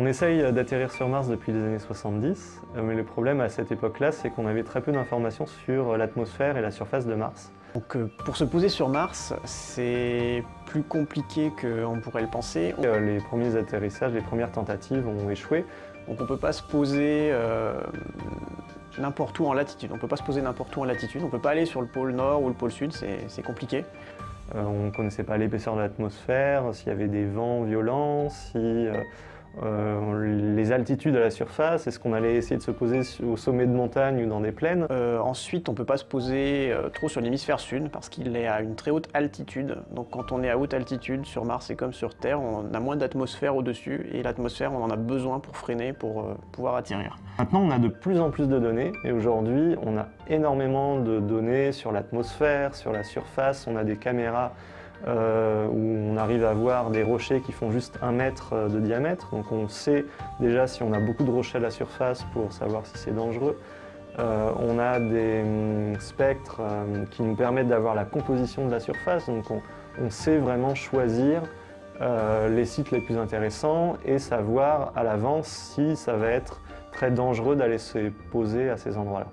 On essaye d'atterrir sur Mars depuis les années 70, mais le problème à cette époque-là, c'est qu'on avait très peu d'informations sur l'atmosphère et la surface de Mars. Donc, pour se poser sur Mars, c'est plus compliqué qu'on pourrait le penser. Les premiers atterrissages, les premières tentatives ont échoué. Donc on ne peut pas se poser n'importe où en latitude. On ne peut pas se poser n'importe où en latitude. On ne peut pas aller sur le pôle nord ou le pôle sud, c'est compliqué. On ne connaissait pas l'épaisseur de l'atmosphère, s'il y avait des vents violents, si les altitudes à la surface, est-ce qu'on allait essayer de se poser au sommet de montagne ou dans des plaines. Ensuite, on ne peut pas se poser trop sur l'hémisphère sud parce qu'il est à une très haute altitude. Donc quand on est à haute altitude, sur Mars et comme sur Terre, on a moins d'atmosphère au-dessus et l'atmosphère, on en a besoin pour freiner, pour pouvoir atterrir. Maintenant, on a de plus en plus de données et aujourd'hui, on a énormément de données sur l'atmosphère, sur la surface. On a des caméras où on arrive à voir des rochers qui font juste 1 mètre de diamètre. Donc on sait déjà si on a beaucoup de rochers à la surface pour savoir si c'est dangereux. On a des spectres qui nous permettent d'avoir la composition de la surface. Donc on sait vraiment choisir les sites les plus intéressants et savoir à l'avance si ça va être très dangereux d'aller se poser à ces endroits-là.